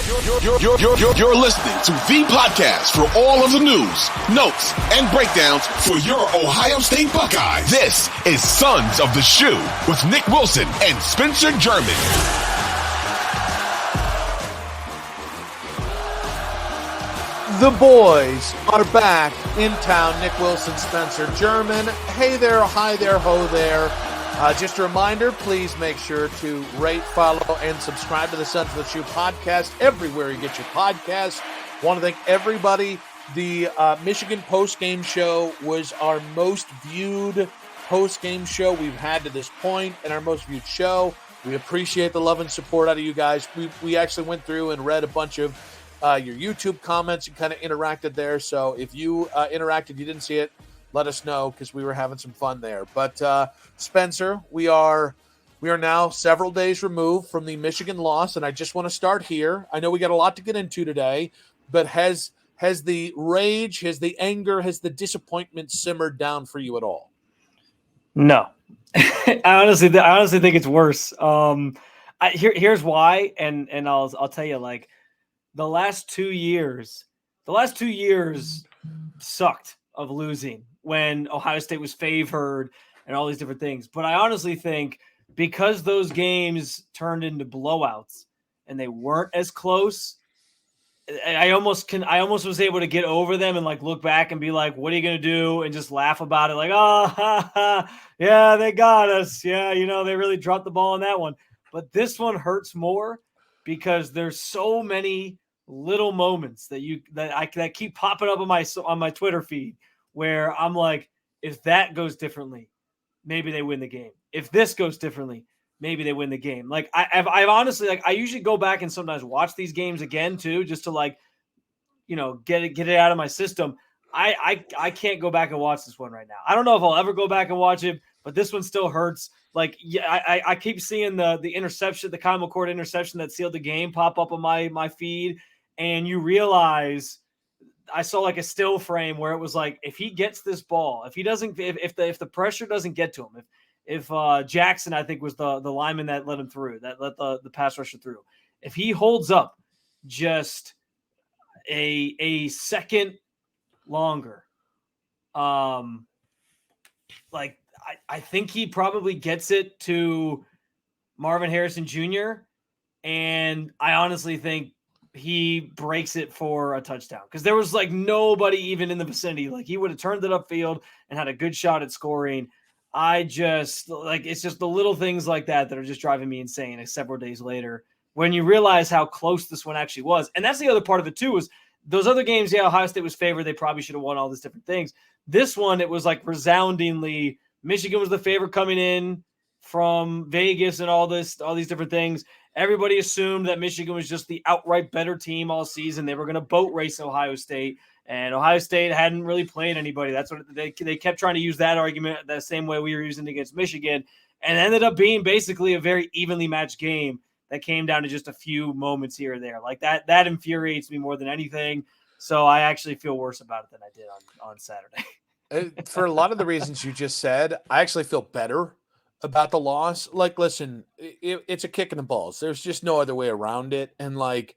You're listening to the podcast for all of the news, notes, and breakdowns for your Ohio State Buckeyes. This is Sons of the Shoe with Nick Wilson and Spencer German. The boys are back in town. Nick Wilson, Spencer German. Hey there, hi there, ho there. Just a reminder, please make sure to rate, follow, and subscribe to the Sons of the Shoe podcast everywhere you get your podcasts. Want to thank everybody. The Michigan post-game show was our most viewed post-game show we've had to this point and our most viewed show. We appreciate the love and support out of you guys. We actually went through and read a bunch of your YouTube comments and kind of interacted there. So if you interacted, you didn't see it, let us know because we were having some fun there. But Spencer, we are now several days removed from the Michigan loss, and I just want to start here. I know we got a lot to get into today, but has the rage, has the anger, has the disappointment simmered down for you at all? No. I honestly think it's worse. Here's why, and I'll tell you, like, the last 2 years sucked of losing when Ohio State was favored and all these different things. But I honestly think because those games turned into blowouts and they weren't as close, I almost was able to get over them and like look back and be like, what are you going to do? And just laugh about it. Like, yeah, they got us. Yeah. They really dropped the ball on that one. But this one hurts more because there's so many little moments that keep popping up on my Twitter feed where I'm like, if that goes differently, maybe they win the game. If this goes differently, maybe they win the game. Like I've honestly, like, I usually go back and sometimes watch these games again too, just to like, get it out of my system. I can't go back and watch this one right now. I don't know if I'll ever go back and watch it, but this one still hurts. Like, yeah, I keep seeing the interception, the Kyle McCord interception that sealed the game pop up on my feed. And you realize I saw like a still frame where it was like, if he gets this ball, if the pressure doesn't get to him, if Jackson, I think was the lineman that let him through, that let the pass rusher through, if he holds up just a second longer, like I think he probably gets it to Marvin Harrison Jr. And I honestly think he breaks it for a touchdown because there was like nobody even in the vicinity. Like he would have turned it upfield and had a good shot at scoring. It's just the little things like that are just driving me insane several days later when you realize how close this one actually was. And that's the other part of it too, was those other games. Yeah, Ohio State was favored. They probably should have won all these different things. This one, it was like resoundingly Michigan was the favorite coming in from Vegas and all these different things. Everybody assumed that Michigan was just the outright better team all season. They were going to boat race Ohio State, and Ohio State hadn't really played anybody. That's what they kept trying to use that argument the same way we were using against Michigan, and ended up being basically a very evenly matched game that came down to just a few moments here or there. Like that infuriates me more than anything. So I actually feel worse about it than I did on Saturday. For a lot of the reasons you just said, I actually feel better about the loss. Like, listen, it's a kick in the balls. There's just no other way around it. And like,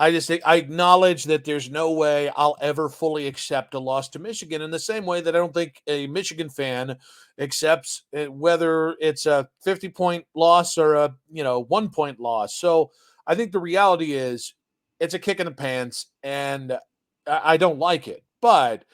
I acknowledge that there's no way I'll ever fully accept a loss to Michigan in the same way that I don't think a Michigan fan accepts whether it's a 50-point loss or a 1-point loss. So I think the reality is it's a kick in the pants and I don't like it. But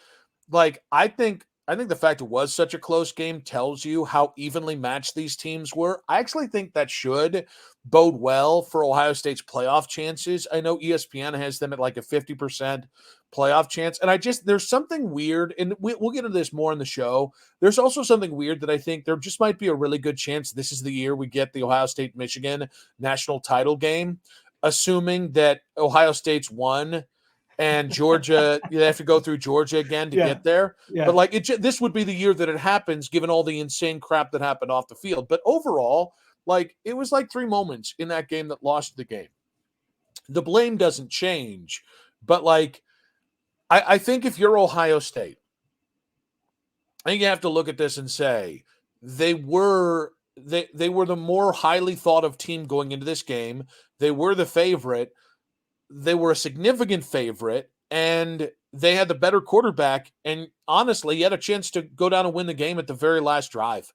like, I think the fact it was such a close game tells you how evenly matched these teams were. I actually think that should bode well for Ohio State's playoff chances. I know ESPN has them at like a 50% playoff chance. And there's something weird, and we'll get into this more in the show. There's also something weird that I think there just might be a really good chance this is the year we get the Ohio State-Michigan national title game, assuming that Ohio State's won and Georgia, they have to go through Georgia again to get there. Yeah. But like this would be the year that it happens, given all the insane crap that happened off the field. But overall, like it was like 3 moments in that game that lost the game. The blame doesn't change, but like I think if you're Ohio State, I think you have to look at this and say they were the more highly thought of team going into this game. They were the favorite. they were a significant favorite and they had the better quarterback. And honestly, you had a chance to go down and win the game at the very last drive.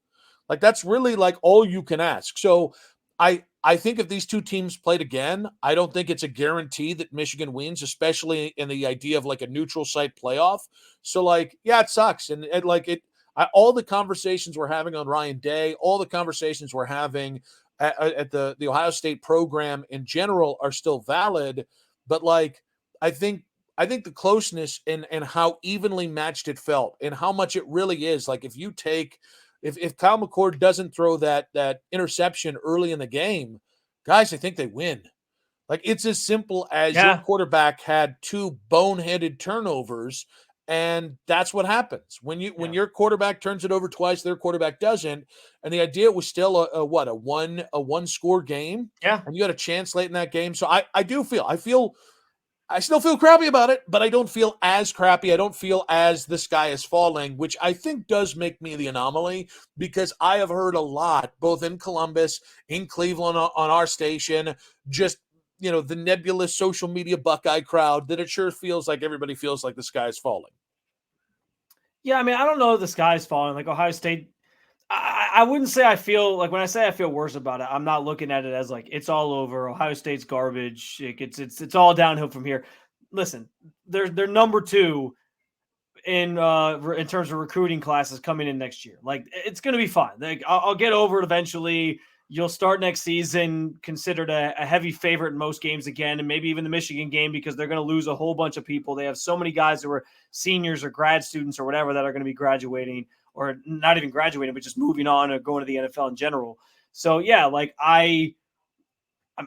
Like that's really like all you can ask. So I think if these two teams played again, I don't think it's a guarantee that Michigan wins, especially in the idea of like a neutral site playoff. So like, yeah, it sucks. And all the conversations we're having on Ryan Day, all the conversations we're having at the Ohio State program in general are still valid. But like, I think the closeness and how evenly matched it felt and how much it really is. Like if you take if Kyle McCord doesn't throw that interception early in the game, guys, I think they win. Like it's as simple as your quarterback had two boneheaded turnovers, and that's what happens when your quarterback turns it over twice, their quarterback doesn't. And the idea was still a one score game. Yeah, and you had a chance late in that game. So I still feel crappy about it, but I don't feel as crappy. I don't feel as the sky is falling, which I think does make me the anomaly because I have heard a lot, both in Columbus, in Cleveland on our station, just, the nebulous social media Buckeye crowd, that it sure feels like everybody feels like the sky is falling. Yeah, I mean, I don't know if the sky is falling. Like Ohio State, I wouldn't say I feel like when I say I feel worse about it, I'm not looking at it as like it's all over. Ohio State's garbage. It's all downhill from here. Listen, they're number 2 in terms of recruiting classes coming in next year. Like it's going to be fine. Like I'll get over it eventually. You'll start next season considered a heavy favorite in most games again, and maybe even the Michigan game because they're going to lose a whole bunch of people. They have so many guys who are seniors or grad students or whatever that are going to be graduating, or not even graduating, but just moving on or going to the NFL in general. So yeah, like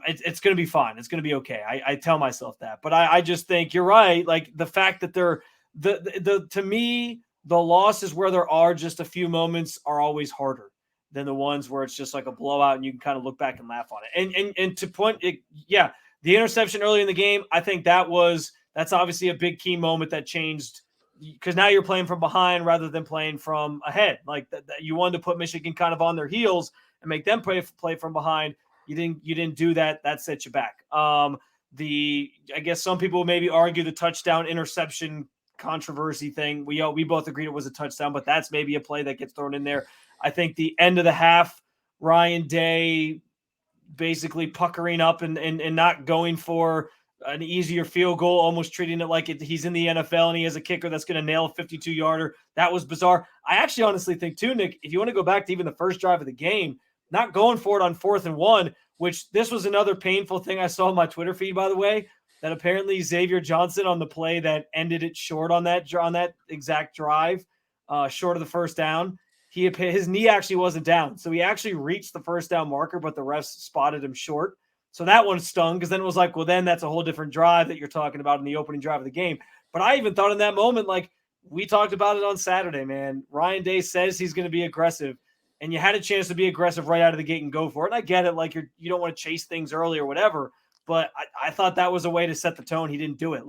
it's going to be fine. It's going to be okay. I tell myself that, but I just think you're right. Like the fact that to me, the losses where there are just a few moments are always harder than the ones where it's just like a blowout and you can kind of look back and laugh on it. And to point it, yeah, the interception early in the game, I think that's obviously a big key moment that changed because now you're playing from behind rather than playing from ahead. Like that you wanted to put Michigan kind of on their heels and make them play from behind. You didn't do that. That set you back. I guess some people maybe argue the touchdown interception controversy thing. We both agreed it was a touchdown, but that's maybe a play that gets thrown in there. I think the end of the half, Ryan Day basically puckering up and not going for an easier field goal, almost treating it like he's in the NFL and he has a kicker that's going to nail a 52-yarder. That was bizarre. I actually honestly think too, Nick, if you want to go back to even the first drive of the game, not going for it on 4th and 1, which this was another painful thing I saw on my Twitter feed, by the way, that apparently Xavier Johnson on the play that ended it short on that exact drive, short of the first down, his knee actually wasn't down. So he actually reached the first down marker, but the refs spotted him short. So that one stung because then it was like, well, then that's a whole different drive that you're talking about in the opening drive of the game. But I even thought in that moment, like we talked about it on Saturday, man, Ryan Day says he's going to be aggressive and you had a chance to be aggressive right out of the gate and go for it. And I get it. Like you don't want to chase things early or whatever, but I thought that was a way to set the tone. He didn't do it.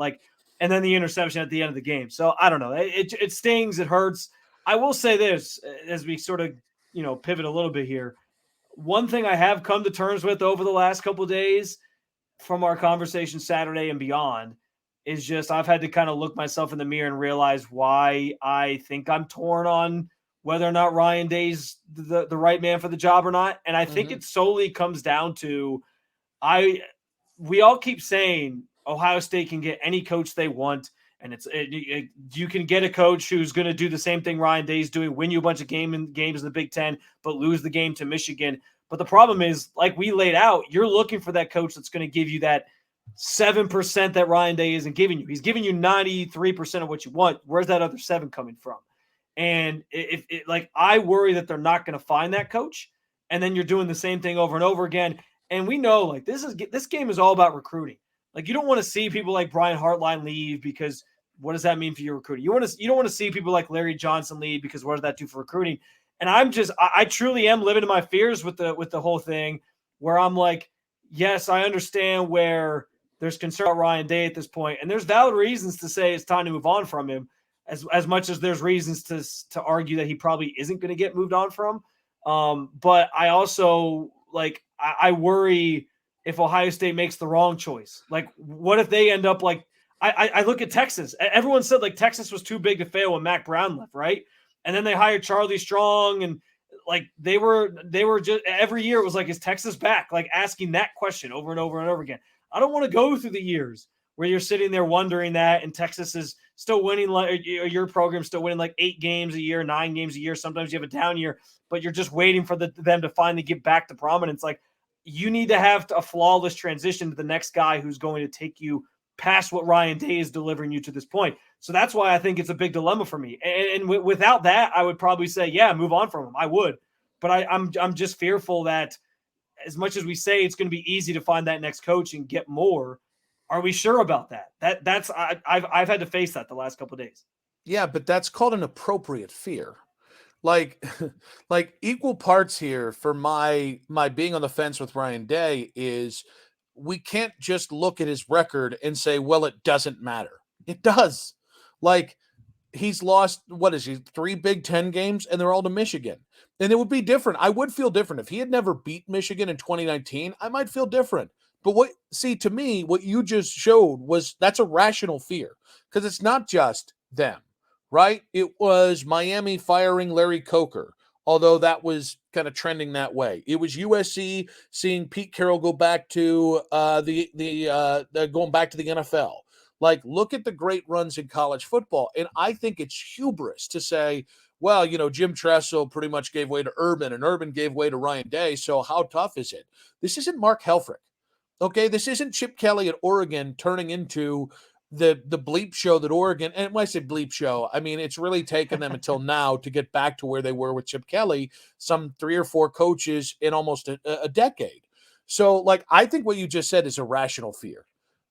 And then the interception at the end of the game. So I don't know. It stings. It hurts. I will say this as we sort of, pivot a little bit here. One thing I have come to terms with over the last couple of days from our conversation Saturday and beyond is just I've had to kind of look myself in the mirror and realize why I think I'm torn on whether or not Ryan Day's the right man for the job or not. And I think it solely comes down to we all keep saying Ohio State can get any coach they want. And you can get a coach who's going to do the same thing Ryan Day's doing, win you a bunch of games in the Big Ten, but lose the game to Michigan. But the problem is, like we laid out, you're looking for that coach that's going to give you that 7% that Ryan Day isn't giving you. He's giving you 93% of what you want. Where's that other 7 coming from? And I worry that they're not going to find that coach. And then you're doing the same thing over and over again. And we know this game is all about recruiting. Like you don't want to see people like Brian Hartline leave because what does that mean for your recruiting? You don't want to see people like Larry Johnson leave because what does that do for recruiting? And I truly am living in my fears with the whole thing where I'm like, yes, I understand where there's concern about Ryan Day at this point, and there's valid reasons to say it's time to move on from him, as much as there's reasons to argue that he probably isn't going to get moved on from. But I also I worry if Ohio State makes the wrong choice? Like, what if they end up like I look at Texas. Everyone said like Texas was too big to fail when Mac Brown left, right? And then they hired Charlie Strong, and like they were just every year it was like, is Texas back? Like asking that question over and over and over again. I don't want to go through the years where you're sitting there wondering that, and Texas is still winning, like your program's still winning like 8 games a year, 9 games a year. Sometimes you have a down year, but you're just waiting for them to finally get back to prominence. Like, you need to have a flawless transition to the next guy who's going to take you past what Ryan Day is delivering you to this point. So that's why I think it's a big dilemma for me. And without that, I would probably say, yeah, move on from him. I would, but I'm just fearful that as much as we say it's going to be easy to find that next coach and get more, are we sure about that? I've had to face that the last couple of days. Yeah, but that's called an appropriate fear. Like, like equal parts here for my being on the fence with Ryan Day is we can't just look at his record and say, well, it doesn't matter. It does. Like, he's lost, what is he, 3 Big Ten games, and they're all to Michigan. And it would be different. I would feel different. If he had never beat Michigan in 2019, I might feel different. But to me, what you just showed was that's a rational fear, because it's not just them, right? It was Miami firing Larry Coker, although that was kind of trending that way. It was USC seeing Pete Carroll go back to going back to the NFL. Like, look at the great runs in college football. And I think it's hubris to say, well, Jim Tressel pretty much gave way to Urban, and Urban gave way to Ryan Day. So how tough is it? This isn't Mark Helfrich. Okay, this isn't Chip Kelly at Oregon turning into the bleep show that Oregon, and when I say bleep show, I mean it's really taken them until now to get back to where they were with Chip Kelly, some 3 or 4 coaches in almost a decade. So, like, I think what you just said is a rational fear.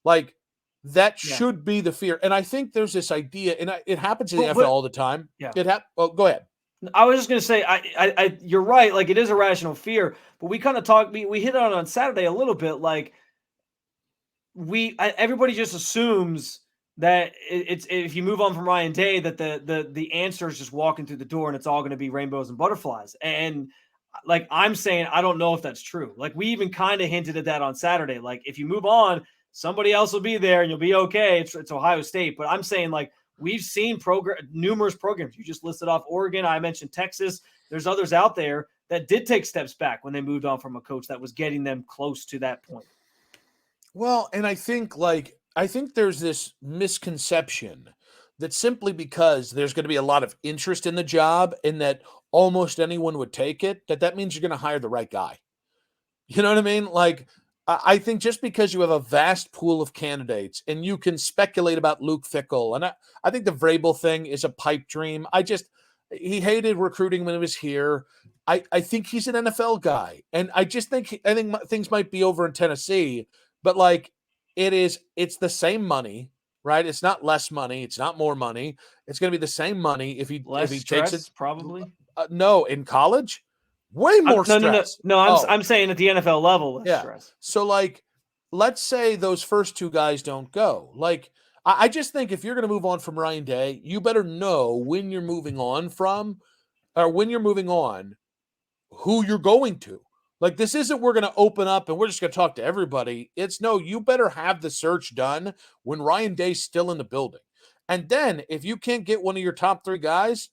Like, that should be the fear. And I think there's this idea, and it happens in the NFL all the time. Yeah. Go ahead. I was just going to say, I you're right. Like, it is a rational fear, but we kind of talked, we hit on Saturday a little bit. Like, everybody just assumes that it's if you move on from Ryan Day, that the answer is just walking through the door and it's all going to be rainbows and butterflies. And like, I'm saying, I don't know if that's true. Like, we even kind of hinted at that on Saturday. Like, if you move on, somebody else will be there and you'll be okay. It's Ohio State. But I'm saying, like, we've seen numerous programs. You just listed off Oregon. I mentioned Texas. There's others out there that did take steps back when they moved on from a coach that was getting them close to that point. Well, and I think there's this misconception that simply because there's going to be a lot of interest in the job and that almost anyone would take it, that means you're going to hire the right guy. You know what I mean? Like, I think just because you have a vast pool of candidates and you can speculate about Luke Fickell, and I think the Vrabel thing is a pipe dream. He hated recruiting when he was here. I think he's an NFL guy, and I think things might be over in Tennessee, but like, it's the same money, right? It's not less money. It's not more money. It's going to be the same money if he takes it. Probably. No, in college. Way more stress. No, I'm saying at the NFL level, less stress. So, like, let's say those first 2 guys don't go. Like, I just think if you're going to move on from Ryan Day, you better know when you're moving on who you're going to. Like, this isn't we're going to open up and we're just going to talk to everybody. It's no, you better have the search done when Ryan Day's still in the building. And then if you can't get one of your top 3 guys,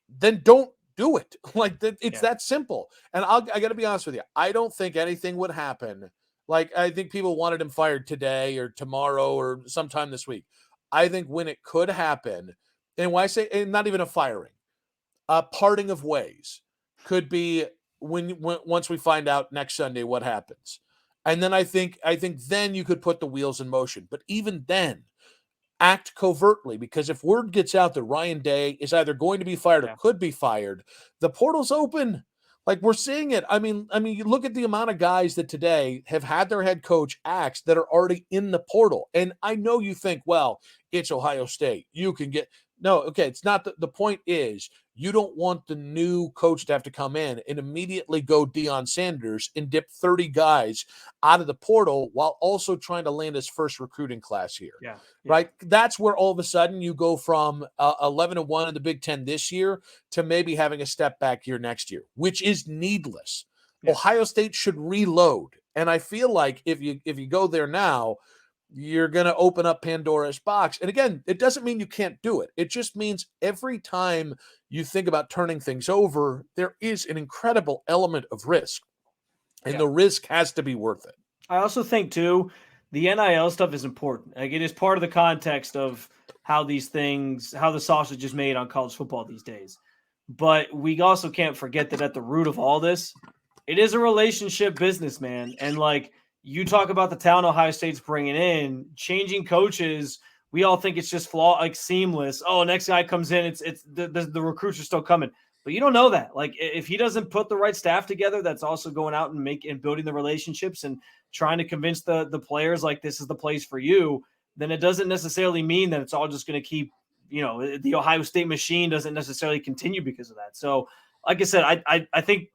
then don't do it. Like, it's that simple. And I got to be honest with you. I don't think anything would happen. Like, I think people wanted him fired today or tomorrow or sometime this week. I think when it could happen, and when I say, and not even a firing, a parting of ways could be once we find out next Sunday what happens. And then I think then you could put the wheels in motion. But even then, act covertly, because if word gets out that Ryan Day is either going to be fired or could be fired, the portal's open. Like, we're seeing it. I mean, you look at the amount of guys that today have had their head coach axed that are already in the portal. And I know you think, well, it's Ohio State. You can get no. Okay, it's not. The point is, you don't want the new coach to have to come in and immediately go Deion Sanders and dip 30 guys out of the portal while also trying to land his first recruiting class here. Yeah. Right? That's where all of a sudden you go from 11-1 in the Big Ten this year to maybe having a step back here next year, which is needless. Yeah. Ohio State should reload And I feel like if you go there now, you're going to open up Pandora's box. And again, it doesn't mean you can't do it. It just means every time you think about turning things over, there is an incredible element of risk. And the risk has to be worth it. I also think, too, the NIL stuff is important. Like, it is part of the context of how these things, how the sausage is made on college football these days. But we also can't forget that at the root of all this, it is a relationship business, man. And like, you talk about the talent Ohio State's bringing in, changing coaches. We all think it's just seamless. Oh, next guy comes in, it's the recruits are still coming, but you don't know that. Like, if he doesn't put the right staff together, that's also going out and building the relationships and trying to convince the players like this is the place for you, then it doesn't necessarily mean that it's all just going to keep. The Ohio State machine doesn't necessarily continue because of that. So, like I said, I think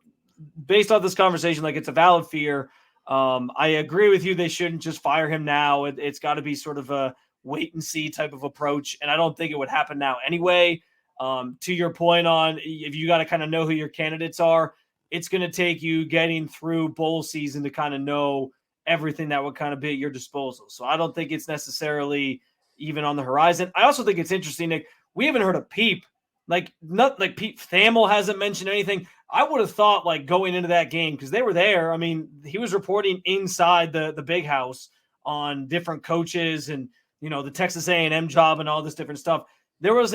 based off this conversation, like, it's a valid fear. I agree with you. They shouldn't just fire him now. It's got to be sort of a wait and see type of approach. And I don't think it would happen now anyway. To your point on, if you got to kind of know who your candidates are, it's going to take you getting through bowl season to kind of know everything that would kind of be at your disposal. So I don't think it's necessarily even on the horizon. I also think it's interesting, Nick. We haven't heard a peep. Pete Thamel hasn't mentioned anything. I would have thought, like, going into that game, because they were there. I mean, he was reporting inside the big house on different coaches and, the Texas A&M job and all this different stuff. There was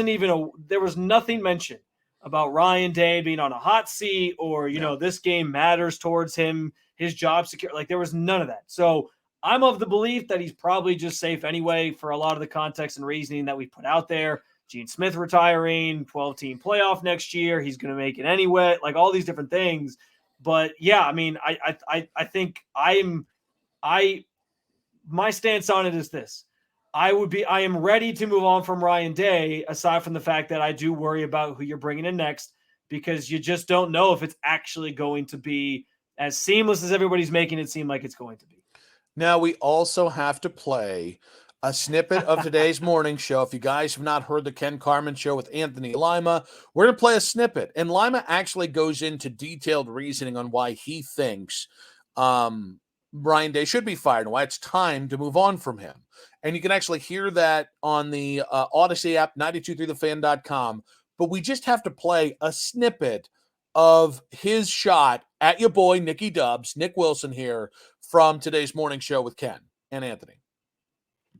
nothing mentioned about Ryan Day being on a hot seat or, this game matters towards him, his job security. Like, there was none of that. So I'm of the belief that he's probably just safe anyway for a lot of the context and reasoning that we put out there. Gene Smith retiring, 12-team playoff next year. He's going to make it anyway, like all these different things. But yeah, I mean, I think my stance on it is this. I am ready to move on from Ryan Day, aside from the fact that I do worry about who you're bringing in next, because you just don't know if it's actually going to be as seamless as everybody's making it seem like it's going to be. Now, we also have to play a snippet of today's morning show. If you guys have not heard the Ken Carman show with Anthony Lima, we're going to play a snippet. And Lima actually goes into detailed reasoning on why he thinks Ryan Day should be fired and why it's time to move on from him. And you can actually hear that on the Odyssey app, 923thefan.com. But we just have to play a snippet of his shot at your boy, Nicky Dubs, Nick Wilson here from today's morning show with Ken and Anthony.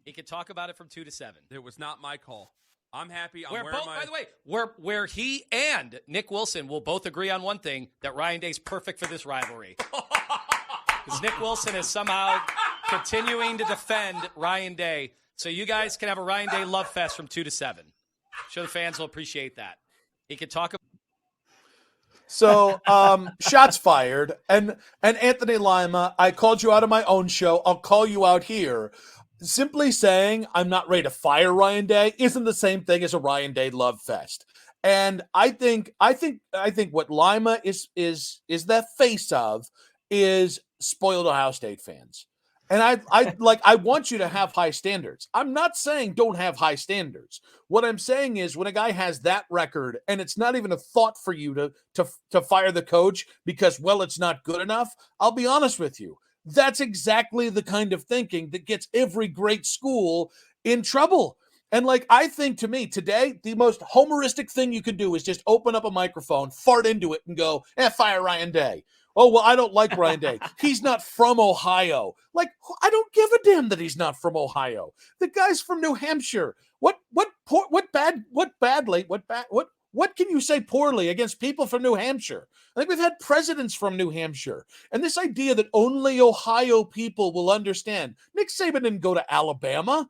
He could talk about it from 2 to 7. It was not my call. I'm happy. By the way, where he and Nick Wilson will both agree on one thing, that Ryan Day's perfect for this rivalry. Because Nick Wilson is somehow continuing to defend Ryan Day. So you guys can have a Ryan Day love fest from 2 to 7. I'm sure the fans will appreciate that. He could talk about. So, shots fired. And Anthony Lima, I called you out of my own show. I'll call you out here. Simply saying I'm not ready to fire Ryan Day isn't the same thing as a Ryan Day love fest. And I think what Lima is the face of is spoiled Ohio State fans. And I want you to have high standards. I'm not saying don't have high standards. What I'm saying is when a guy has that record and it's not even a thought for you to fire the coach because, well, it's not good enough, I'll be honest with you. That's exactly the kind of thinking that gets every great school in trouble. And I think to me today, the most homeristic thing you can do is just open up a microphone, fart into it and go, fire Ryan Day. Oh, well, I don't like Ryan Day. He's not from Ohio. I don't give a damn that he's not from Ohio. The guy's from New Hampshire. What can you say poorly against people from New Hampshire? I think we've had presidents from New Hampshire. And this idea that only Ohio people will understand. Nick Saban didn't go to Alabama.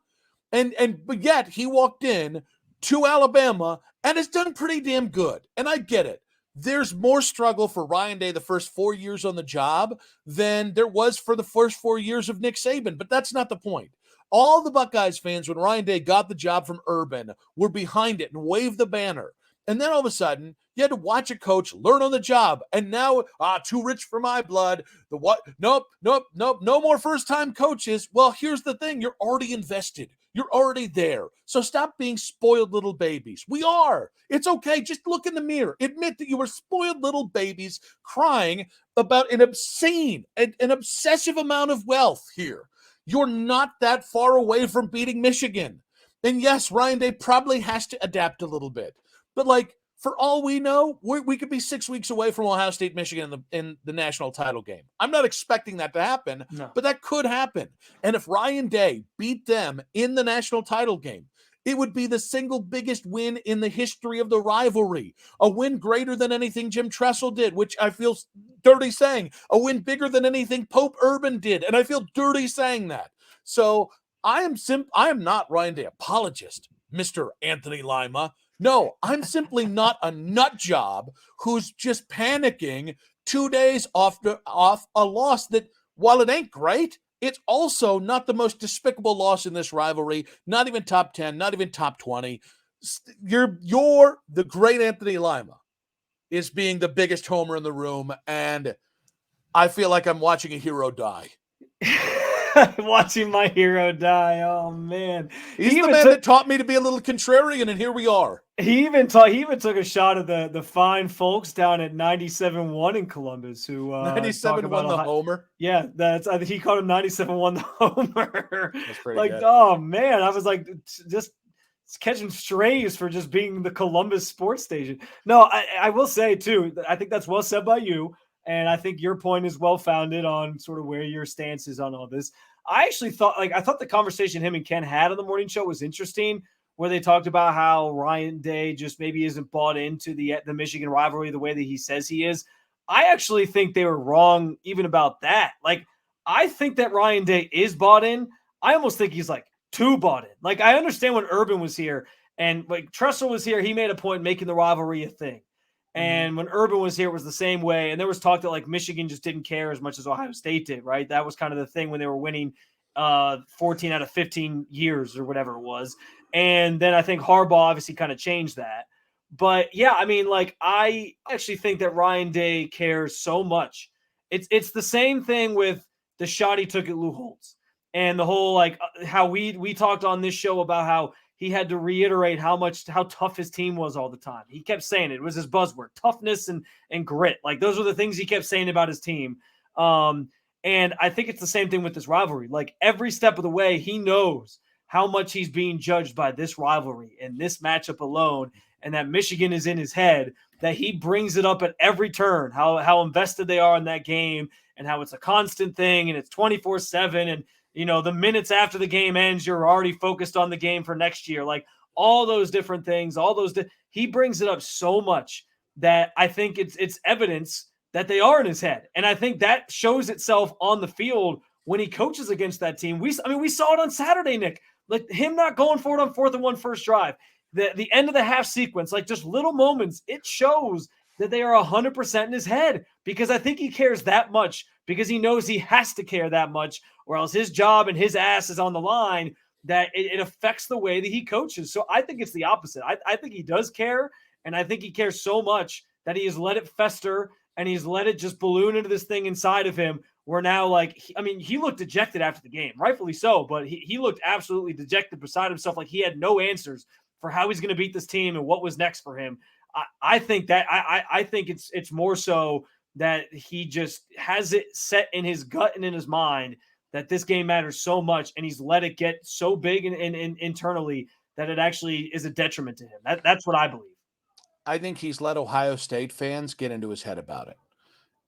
But yet he walked in to Alabama and has done pretty damn good. And I get it. There's more struggle for Ryan Day the first 4 years on the job than there was for the first 4 years of Nick Saban. But that's not the point. All the Buckeyes fans, when Ryan Day got the job from Urban, were behind it and waved the banner. And then all of a sudden, you had to watch a coach learn on the job. And now, too rich for my blood. Nope. No more first-time coaches. Well, here's the thing. You're already invested. You're already there. So stop being spoiled little babies. We are. It's okay. Just look in the mirror. Admit that you were spoiled little babies crying about an obsessive amount of wealth here. You're not that far away from beating Michigan. And yes, Ryan Day probably has to adapt a little bit. But like, for all we know, we could be 6 weeks away from Ohio State, Michigan in the national title game. I'm not expecting that to happen, but that could happen. And if Ryan Day beat them in the national title game, it would be the single biggest win in the history of the rivalry. A win greater than anything Jim Tressel did, which I feel dirty saying. A win bigger than anything Pope Urban did, and I feel dirty saying that. So I am not Ryan Day apologist, Mr. Anthony Lima. No, I'm simply not a nut job who's just panicking 2 days off a loss that, while it ain't great, it's also not the most despicable loss in this rivalry. Not even top 10, not even top 20. You're the great Anthony Lima is being the biggest homer in the room, and I feel like I'm watching a hero die. Watching my hero die. Oh man, he's the man that taught me to be a little contrarian, and here we are. He even took a shot at the fine folks down at 97-1 in Columbus, who 97 won the homer. Yeah, I think he called him 97-1 the homer. That's pretty good. Oh man, I was like just catching strays for just being the Columbus sports station. No, I will say too, I think that's well said by you. And I think your point is well founded on sort of where your stance is on all this. I actually thought the conversation him and Ken had on the morning show was interesting, where they talked about how Ryan Day just maybe isn't bought into the Michigan rivalry the way that he says he is. I actually think they were wrong even about that. Like, I think that Ryan Day is bought in. I almost think he's like too bought in. Like, I understand when Urban was here and like Tressel was here, he made a point making the rivalry a thing. And when Urban was here, it was the same way. And there was talk that like Michigan just didn't care as much as Ohio State did, right? That was kind of the thing when they were winning 14 out of 15 years or whatever it was. And then I think Harbaugh obviously kind of changed that. But yeah, I mean, like, I actually think that Ryan Day cares so much. It's the same thing with the shot he took at Lou Holtz and the whole, like, how we talked on this show about how he had to reiterate how tough his team was all the time. He kept saying it was his buzzword, toughness and grit. Like, those were the things he kept saying about his team. And I think it's the same thing with this rivalry. Like, every step of the way, he knows how much he's being judged by this rivalry and this matchup alone, and that Michigan is in his head, that he brings it up at every turn, how invested they are in that game and how it's a constant thing and it's 24/7. And, you know, the minutes after the game ends, you're already focused on the game for next year. Like, all those different things, he brings it up so much that I think it's evidence that they are in his head. And I think that shows itself on the field when he coaches against that team. We saw it on Saturday, Nick, like him not going for it on 4th and 1 first drive, the end of the half sequence, like just little moments. It shows that they are 100% in his head, because I think he cares that much, because he knows he has to care that much, or else his job and his ass is on the line, that it affects the way that he coaches. So I think it's the opposite. I think he does care, and I think he cares so much that he has let it fester and he's let it just balloon into this thing inside of him, where now, like, he looked dejected after the game, rightfully so, but he looked absolutely dejected beside himself, like he had no answers for how he's going to beat this team and what was next for him. I think it's more so that he just has it set in his gut and in his mind that this game matters so much, and he's let it get so big and internally that it actually is a detriment to him. That's what I believe. I think he's let Ohio State fans get into his head about it.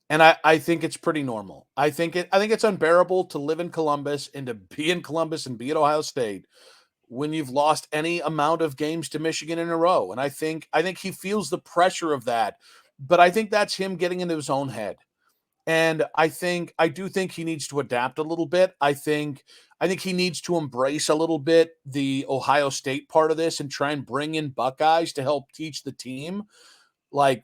And I think it's pretty normal. I think it's unbearable to live in Columbus and to be in Columbus and be at Ohio State when you've lost any amount of games to Michigan in a row. And I think he feels the pressure of that, but I think that's him getting into his own head. And I do think he needs to adapt a little bit. I think he needs to embrace a little bit the Ohio State part of this and try and bring in Buckeyes to help teach the team. I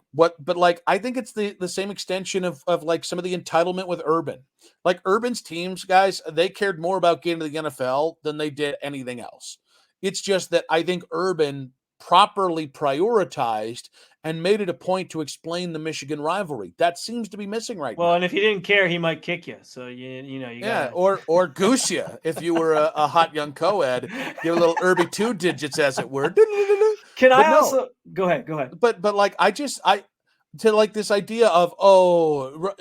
think it's the same extension of like some of the entitlement with Urban. Like, Urban's teams, guys, they cared more about getting to the NFL than they did anything else. It's just that I think Urban properly prioritized and made it a point to explain the Michigan rivalry. That seems to be missing right now. Well, and if he didn't care, he might kick you. So you gotta... or goose you if you were a hot young co-ed. Give a little Irby 2 digits, as it were. Can I also go ahead? But like, I to like this idea of,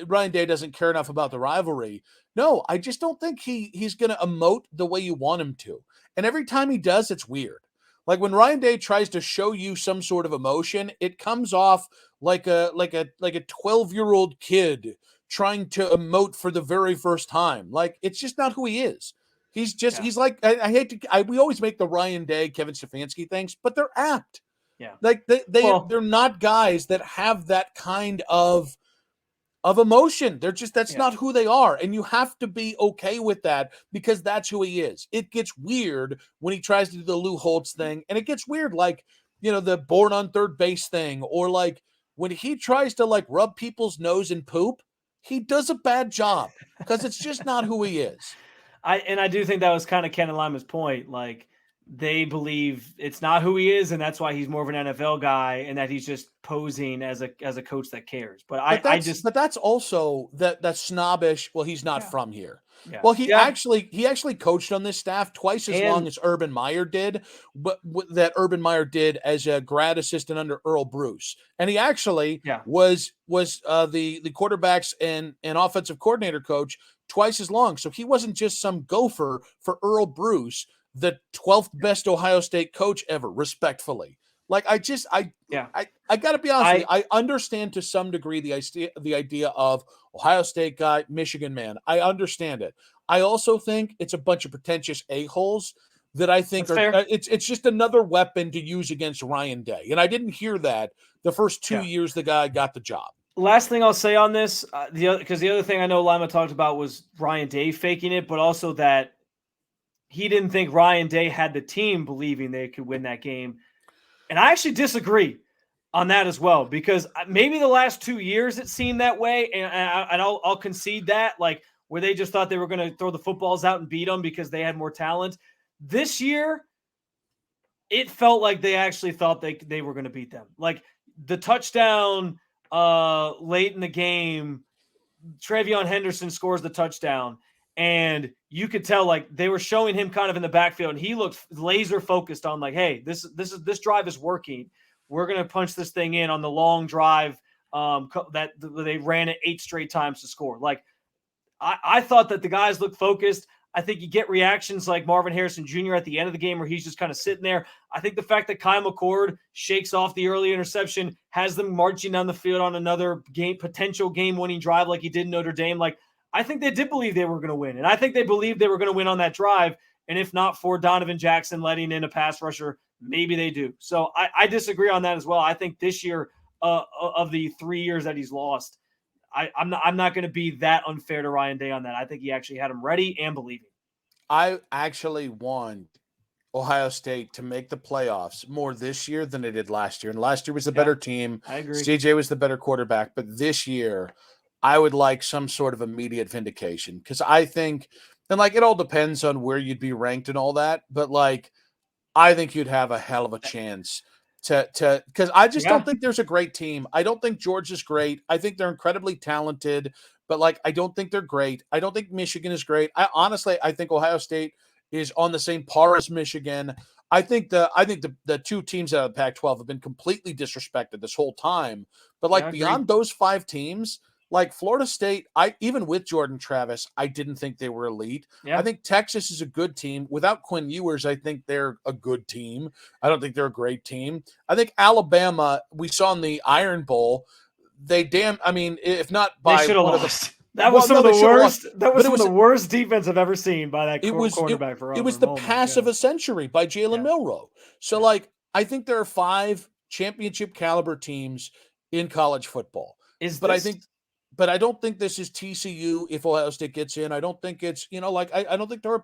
Ryan Day doesn't care enough about the rivalry. No, I just don't think he's going to emote the way you want him to. And every time he does, it's weird. Like when Ryan Day tries to show you some sort of emotion, it comes off like a 12-year-old kid trying to emote for the very first time. Like it's just not who he is. He's like, I hate to, we always make the Ryan Day, Kevin Stefanski things, but they're apt. Yeah. Like they're not guys that have that kind of emotion. That's not who they are. And you have to be okay with that because that's who he is. It gets weird when he tries to do the Lou Holtz thing. And it gets weird, like, the born on third base thing, or like when he tries to like rub people's nose and poop, he does a bad job because it's just not who he is. I do think that was kind of Ken and Lima's point. Like they believe it's not who he is, and that's why he's more of an NFL guy, and that he's just posing as a coach that cares. But that's also that's snobbish. Well, he's not from here. Yeah. Well, he actually coached on this staff twice as long as Urban Meyer did, but that Urban Meyer did as a grad assistant under Earl Bruce, and he actually was the quarterbacks and offensive coordinator coach twice as long. So he wasn't just some gopher for Earl Bruce, the 12th best Ohio State coach ever, respectfully. Like I got to be honest with you. I understand to some degree the idea of Ohio State guy, Michigan man. I understand it. I also think it's a bunch of pretentious a-holes that I think it's just another weapon to use against Ryan Day. And I didn't hear that the first 2 years the guy got the job. Last thing I'll say on this, because the other thing I know Lima talked about was Ryan Day faking it, but also that he didn't think Ryan Day had the team believing they could win that game. And I actually disagree on that as well, because maybe the last 2 years it seemed that way, and I'll concede that, like where they just thought they were going to throw the footballs out and beat them because they had more talent. This year, it felt like they actually thought they were going to beat them. Like the touchdown late in the game, Travion Henderson scores the touchdown, and you could tell like they were showing him kind of in the backfield, and he looked laser focused on like, hey, this drive is working. We're going to punch this thing in on the long drive that they ran it 8 straight times to score. Like I thought that the guys looked focused. I think you get reactions like Marvin Harrison Jr. at the end of the game where he's just kind of sitting there. I think the fact that Kyle McCord shakes off the early interception, has them marching down the field on another potential game-winning drive like he did in Notre Dame. Like, I think they did believe they were going to win. And I think they believed they were going to win on that drive. And if not for Donovan Jackson letting in a pass rusher, maybe they do. So I disagree on that as well. I think this year of the 3 years that he's lost, I'm not going to be that unfair to Ryan Day on that. I think he actually had him ready and believing. I actually want Ohio State to make the playoffs more this year than they did last year. And last year was the better team. I agree. CJ was the better quarterback. But this year, I would like some sort of immediate vindication. Because I think, and like it all depends on where you'd be ranked and all that. But like, I think you'd have a hell of a chance to because I just don't think there's a great team. I don't think Georgia's great. I think they're incredibly talented, but like I don't think they're great. I don't think Michigan is great. I think Ohio State is on the same par as Michigan. I think the two teams out of the Pac-12 have been completely disrespected this whole time. But like beyond those 5 teams, like Florida State, even with Jordan Travis, I didn't think they were elite. Yeah. I think Texas is a good team. Without Quinn Ewers, I think they're a good team. I don't think they're a great team. I think Alabama, we saw in the Iron Bowl, if not by they one lost. That was some of the worst. That was some of the worst defense I've ever seen by that quarterback. It was the pass of a century by Jalen Milroe. So, I think there are 5 championship caliber teams in college football. But I don't think this is TCU if Ohio State gets in. I don't think it's, I don't think they're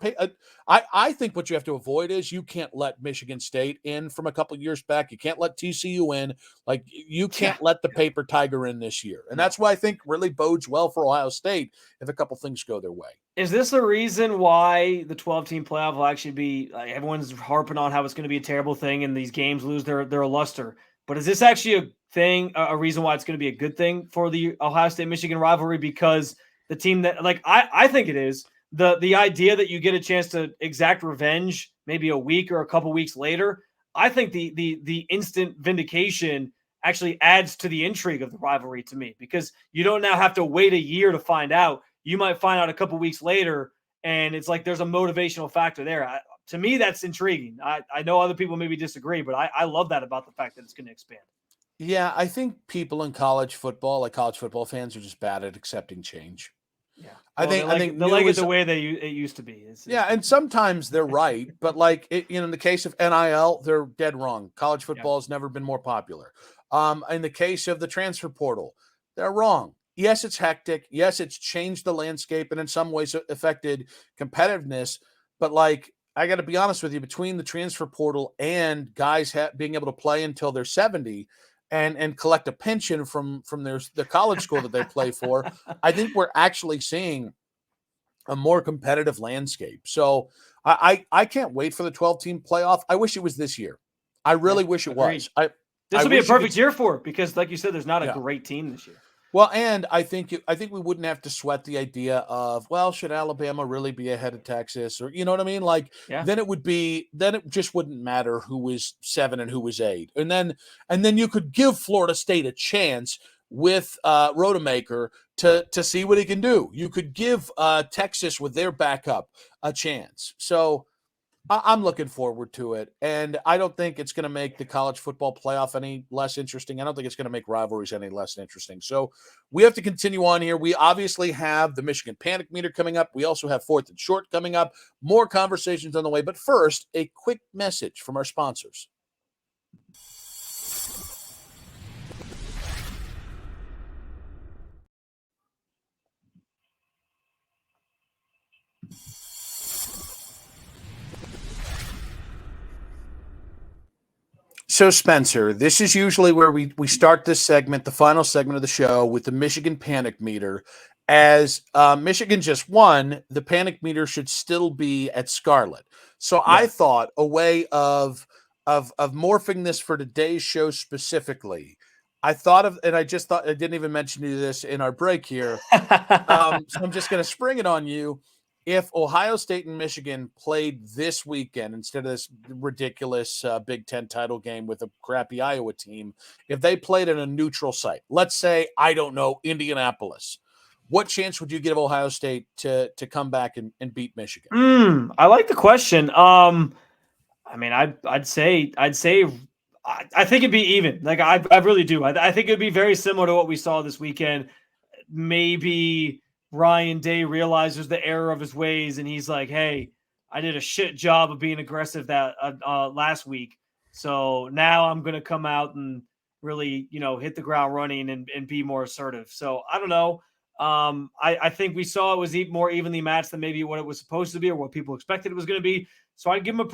I think what you have to avoid is you can't let Michigan State in from a couple of years back. You can't let TCU in. Like, you can't let the paper tiger in this year. And that's why I think really bodes well for Ohio State if a couple things go their way. Is this the reason why the 12-team playoff will actually be everyone's harping on how it's going to be a terrible thing and these games lose their luster? But is this actually a reason why it's going to be a good thing for the Ohio State-Michigan rivalry? Because the team that, I think it is, the idea that you get a chance to exact revenge maybe a week or a couple weeks later, I think the instant vindication actually adds to the intrigue of the rivalry to me, because you don't now have to wait a year to find out. You might find out a couple weeks later, and it's like there's a motivational factor there. To me, that's intriguing. I know other people maybe disagree, but I love that about the fact that it's going to expand. Yeah, I think people in college football, like college football fans, are just bad at accepting change. Yeah, I well, think I think they like new it is the way it used to be. yeah, and sometimes they're right, but like in the case of NIL, they're dead wrong. College football has never been more popular. In the case of the transfer portal, they're wrong. Yes, it's hectic. Yes, it's changed the landscape and in some ways affected competitiveness. But like, I got to be honest with you, between the transfer portal and guys being able to play until they're 70 and collect a pension from the college school that they play for, I think we're actually seeing a more competitive landscape. So I can't wait for the 12-team playoff. I wish it was this year. I really wish it was. This would be a perfect year for it because, like you said, there's not a great team this year. Well, and I think we wouldn't have to sweat the idea of, well, should Alabama really be ahead of Texas, or you know what I mean? Like then it just wouldn't matter who was 7 and who was 8, and then you could give Florida State a chance with Rodemaker to see what he can do. You could give Texas with their backup a chance. So I'm looking forward to it, and I don't think it's going to make the college football playoff any less interesting. I don't think it's going to make rivalries any less interesting. So we have to continue on here. We obviously have the Michigan Panic Meter coming up. We also have 4th and Short coming up. More conversations on the way. But first, a quick message from our sponsors. So, Spencer, this is usually where we start this segment, the final segment of the show, with the Michigan Panic Meter. As Michigan just won, the Panic Meter should still be at Scarlet. So I thought a way of morphing this for today's show specifically, I didn't even mention you this in our break here. So I'm just going to spring it on you. If Ohio State and Michigan played this weekend instead of this ridiculous Big Ten title game with a crappy Iowa team, if they played in a neutral site, let's say, I don't know, Indianapolis, what chance would you give Ohio State to come back and beat Michigan? I like the question. I mean, I'd say I think it'd be even. Like I really do. I think it'd be very similar to what we saw this weekend. Maybe Ryan Day realizes the error of his ways, and he's like, "Hey, I did a shit job of being aggressive that last week, so now I'm going to come out and really, hit the ground running and be more assertive." So I don't know. I think we saw it was more evenly matched than maybe what it was supposed to be or what people expected it was going to be. So I'd give them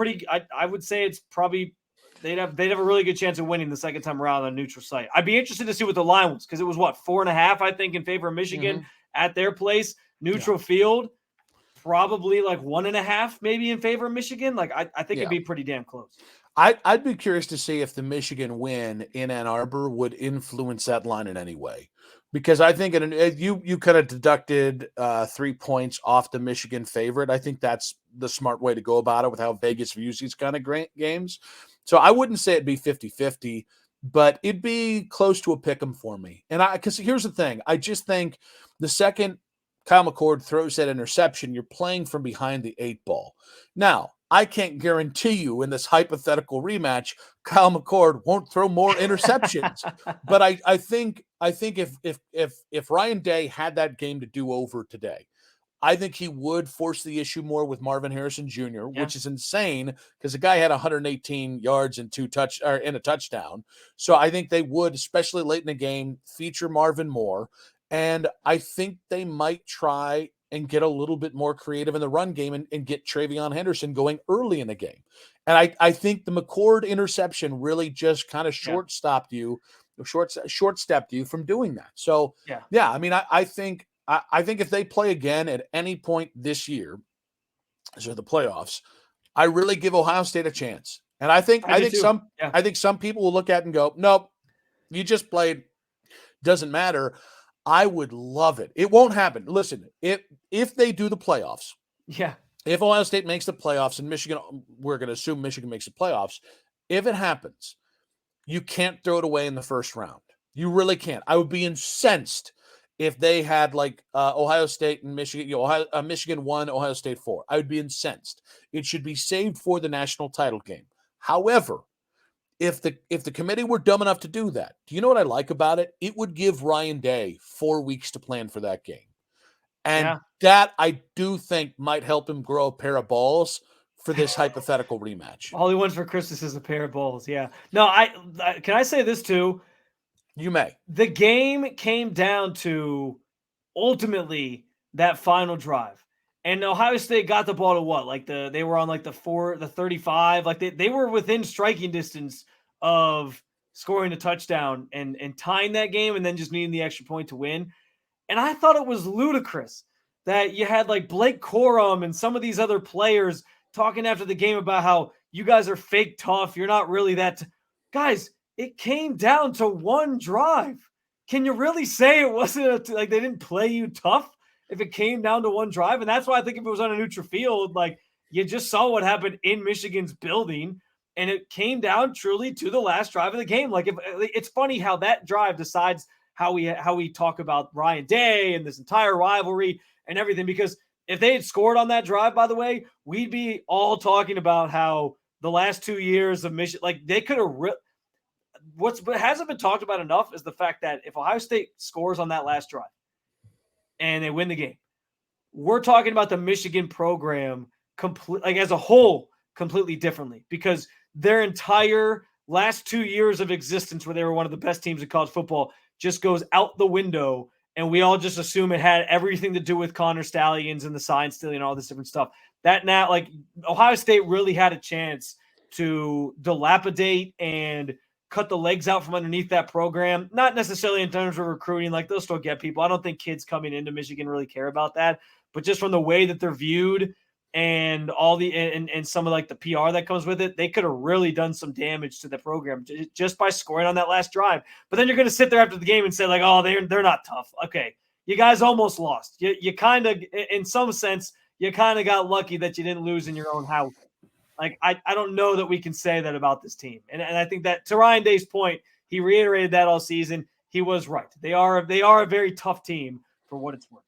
I would say it's probably they'd have a really good chance of winning the second time around on a neutral site. I'd be interested to see what the line was, because it was 4.5, I think, in favor of Michigan at their place, neutral field, probably like 1.5 maybe in favor of Michigan. Like I think it'd be pretty damn close. I'd be curious to see if the Michigan win in Ann Arbor would influence that line in any way, because I think you kind of deducted 3 points off the Michigan favorite. I think that's the smart way to go about it with how Vegas views these kind of games. So I wouldn't say it'd be 50-50, but it'd be close to a pick 'em for me. And because here's the thing, I just think the second Kyle McCord throws that interception, you're playing from behind the 8 ball. Now, I can't guarantee you in this hypothetical rematch, Kyle McCord won't throw more interceptions. But I think if Ryan Day had that game to do over today, I think he would force the issue more with Marvin Harrison Jr., which is insane because the guy had 118 yards and a touchdown. So I think they would, especially late in the game, feature Marvin more. And I think they might try and get a little bit more creative in the run game and get Travion Henderson going early in the game. And I think the McCord interception really just kind of short-stepped you from doing that. So, I mean, I think if they play again at any point this year, so the playoffs, I really give Ohio State a chance. And I think some people will look at it and go, nope, you just played, doesn't matter. I would love it. It won't happen. Listen, if they do the playoffs, if Ohio State makes the playoffs and Michigan, we're going to assume Michigan makes the playoffs. If it happens, you can't throw it away in the first round. You really can't. I would be incensed if they had like Ohio State and Michigan, Michigan 1, Ohio State 4. I would be incensed. It should be saved for the national title game. However, if the committee were dumb enough to do that, do you know what I like about it? It would give Ryan Day 4 weeks to plan for that game. And that I do think might help him grow a pair of balls for this hypothetical rematch. All he wants for Christmas is a pair of balls. Yeah. No, I can I say this too? You may. The game came down to ultimately that final drive. And Ohio State got the ball to what? Like they were on like the 35. Like they were within striking distance of scoring a touchdown and tying that game and then just needing the extra point to win. And I thought it was ludicrous that you had like Blake Corum and some of these other players talking after the game about how you guys are fake tough. You're not really that guys, it came down to one drive. Can you really say it wasn't like they didn't play you tough if it came down to one drive? And that's why I think if it was on a neutral field, like you just saw what happened in Michigan's building and it came down truly to the last drive of the game. Like it's funny how that drive decides how we talk about Ryan Day and this entire rivalry and everything, because if they had scored on that drive, by the way, we'd be all talking about how the last 2 years of Michigan, like they could have what hasn't been talked about enough is the fact that if Ohio State scores on that last drive and they win the game, we're talking about the Michigan program as a whole completely differently, because their entire last 2 years of existence where they were one of the best teams in college football just goes out the window. And we all just assume it had everything to do with Connor Stallions and the sign stealing and all this different stuff. That now, like Ohio State really had a chance to dilapidate and cut the legs out from underneath that program. Not necessarily in terms of recruiting, like they'll still get people. I don't think kids coming into Michigan really care about that, but just from the way that they're viewed and all the and some of like the PR that comes with it, they could have really done some damage to the program just by scoring on that last drive. But then you're going to sit there after the game and say like, oh, they're not tough. Okay, you guys almost lost. You kind of, in some sense, you kind of got lucky that you didn't lose in your own house. Like I don't know that we can say that about this team, and I think that to Ryan Day's point, he reiterated that all season. He was right. They are a very tough team for what it's worth.